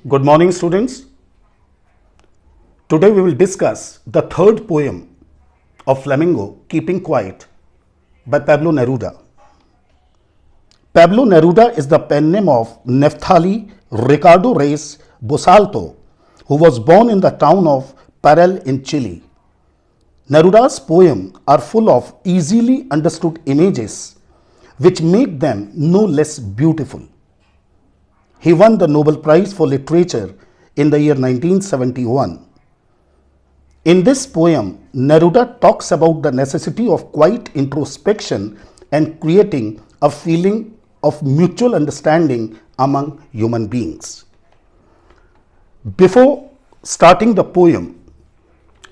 Good morning, students. Today we will discuss the third poem of Flamingo, Keeping Quiet, by Pablo Neruda. Pablo Neruda is the pen name of Neftali Ricardo Reyes Bosalto, who was born in the town of Parel in Chile. Neruda's poems are full of easily understood images which make them no less beautiful. He won the Nobel Prize for Literature in the year 1971. In this poem, Neruda talks about the necessity of quiet introspection and creating a feeling of mutual understanding among human beings. Before starting the poem,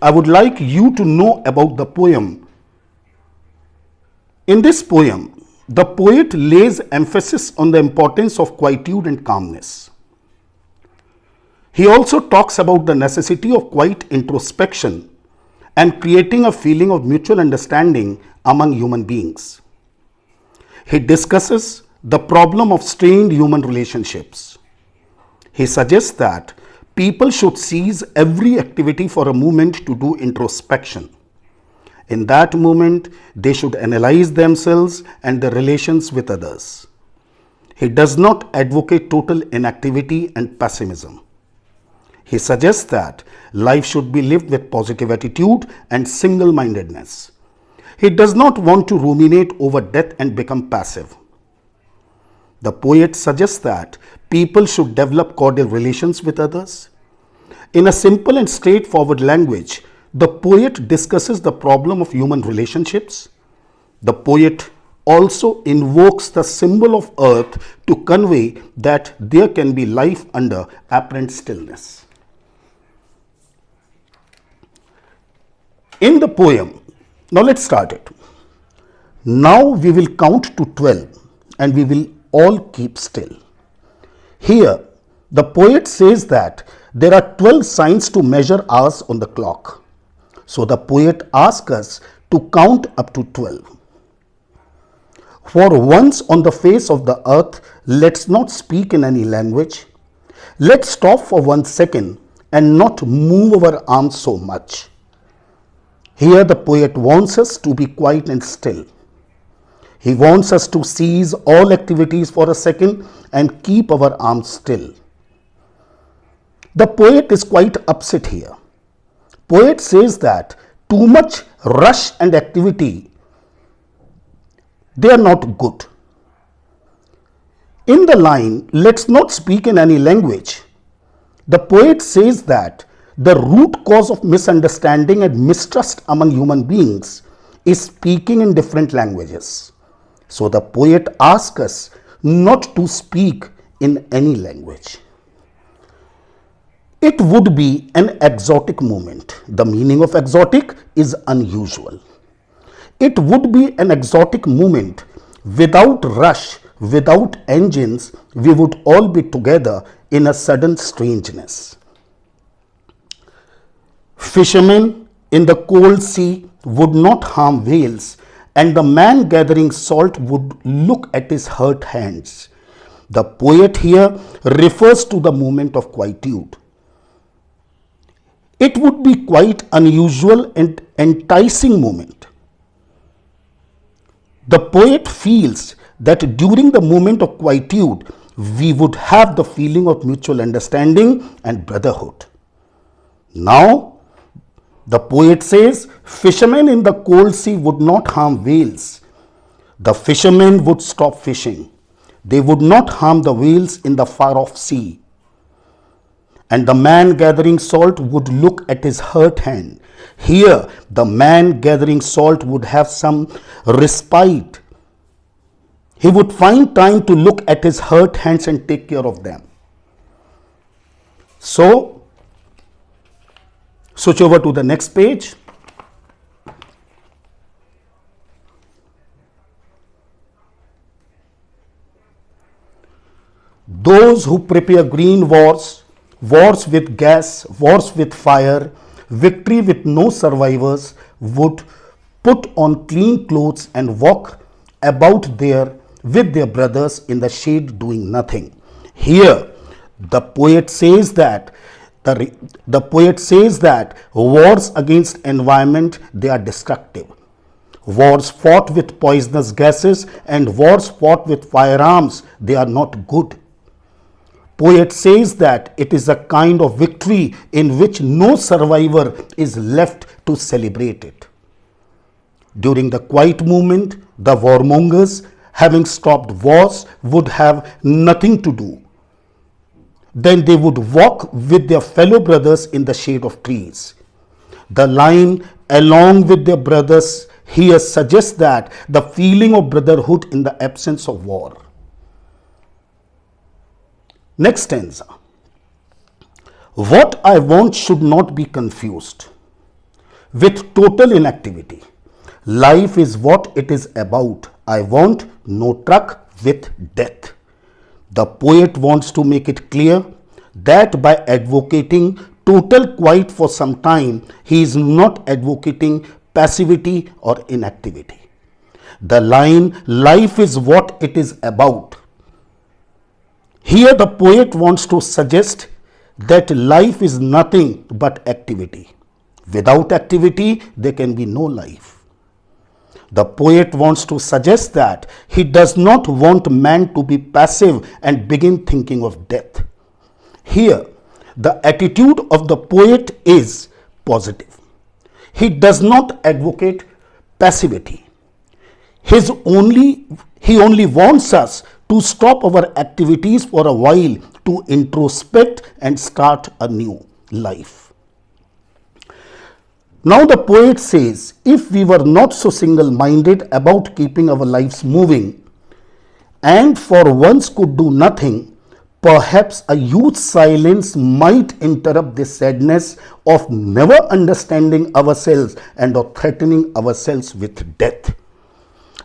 I would like you to know about the poem. In this poem, the poet lays emphasis on the importance of quietude and calmness. He also talks about the necessity of quiet introspection and creating a feeling of mutual understanding among human beings. He discusses the problem of strained human relationships. He suggests that people should cease every activity for a moment to do introspection. In that moment, they should analyze themselves and their relations with others. He does not advocate total inactivity and pessimism. He suggests that life should be lived with positive attitude and single-mindedness. He does not want to ruminate over death and become passive. The poet suggests that people should develop cordial relations with others. In a simple and straightforward language, the poet discusses the problem of human relationships. The poet also invokes the symbol of earth to convey that there can be life under apparent stillness. In the poem, now let's start it. Now we will count to 12 and we will all keep still. Here, the poet says that there are 12 signs to measure hours on the clock. So the poet asks us to count up to 12. For once on the face of the earth, let's not speak in any language. Let's stop for 1 second and not move our arms so much. Here the poet wants us to be quiet and still. He wants us to cease all activities for a second and keep our arms still. The poet is quite upset here. Poet says that too much rush and activity, they are not good. In the line, let's not speak in any language, the poet says that the root cause of misunderstanding and mistrust among human beings is speaking in different languages. So the poet asks us not to speak in any language. It would be an exotic moment. The meaning of exotic is unusual. It would be an exotic moment. Without rush, without engines, we would all be together in a sudden strangeness. Fishermen in the cold sea would not harm whales, and the man gathering salt would look at his hurt hands. The poet here refers to the moment of quietude. It would be quite unusual and enticing moment. The poet feels that during the moment of quietude, we would have the feeling of mutual understanding and brotherhood. Now, the poet says, fishermen in the cold sea would not harm whales. The fishermen would stop fishing. They would not harm the whales in the far-off sea. And the man gathering salt would look at his hurt hand. Here, the man gathering salt would have some respite. He would find time to look at his hurt hands and take care of them. So, switch over to the next page. Those who prepare green wars, wars with gas, wars with fire, victory with no survivors, would put on clean clothes and walk about there with their brothers in the shade doing nothing. Here, The poet says that the poet says that wars against environment, they are destructive. Wars fought with poisonous gases and wars fought with firearms, they are not good. Poet says that it is a kind of victory in which no survivor is left to celebrate it. During the quiet movement, the warmongers, having stopped wars, would have nothing to do. Then they would walk with their fellow brothers in the shade of trees. The line, along with their brothers, here suggests that the feeling of brotherhood in the absence of war. Next stanza. What I want should not be confused with total inactivity. Life is what it is about. I want no truck with death. The poet wants to make it clear that by advocating total quiet for some time, he is not advocating passivity or inactivity. The line, life is what it is about. Here the poet wants to suggest that life is nothing but activity. Without activity, there can be no life. The poet wants to suggest that he does not want man to be passive and begin thinking of death. Here, the attitude of the poet is positive. He does not advocate passivity. He only wants us to stop our activities for a while to introspect and start a new life. Now the poet says, if we were not so single-minded about keeping our lives moving and for once could do nothing, perhaps a huge silence might interrupt the sadness of never understanding ourselves and of threatening ourselves with death.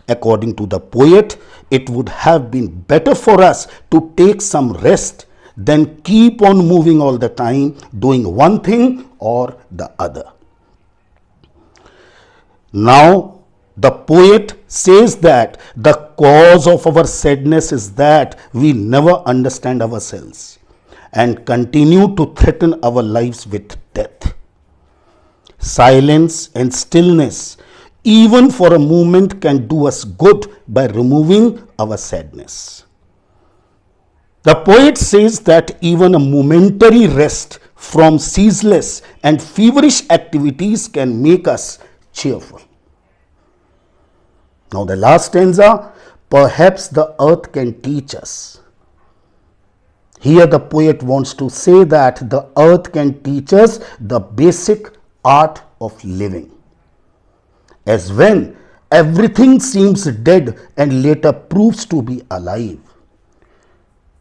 According to the poet, it would have been better for us to take some rest than keep on moving all the time, doing one thing or the other. Now, the poet says that the cause of our sadness is that we never understand ourselves and continue to threaten our lives with death. Silence and stillness, even for a moment, can do us good by removing our sadness. The poet says that even a momentary rest from ceaseless and feverish activities can make us cheerful. Now the last stanza, perhaps the earth can teach us. Here the poet wants to say that the earth can teach us the basic art of living. As when everything seems dead and later proves to be alive.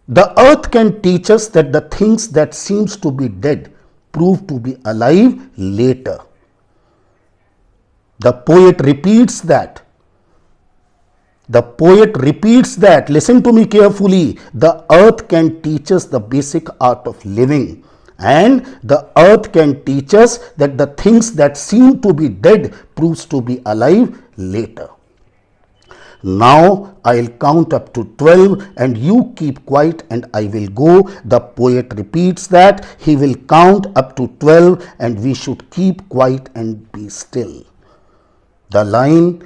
The earth can teach us that the things that seems to be dead prove to be alive later. The poet repeats that. Listen to me carefully. The earth can teach us the basic art of living. And the earth can teach us that the things that seem to be dead proves to be alive later. Now I'll count up to 12 and you keep quiet and I will go. The poet repeats that he will count up to 12 and we should keep quiet and be still. The line,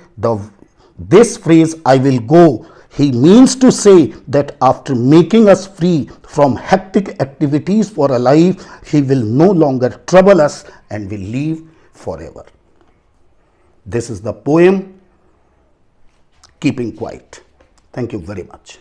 this phrase, I will go, he means to say that after making us free from hectic activities for a life, he will no longer trouble us and will live forever. This is the poem, Keeping Quiet. Thank you very much.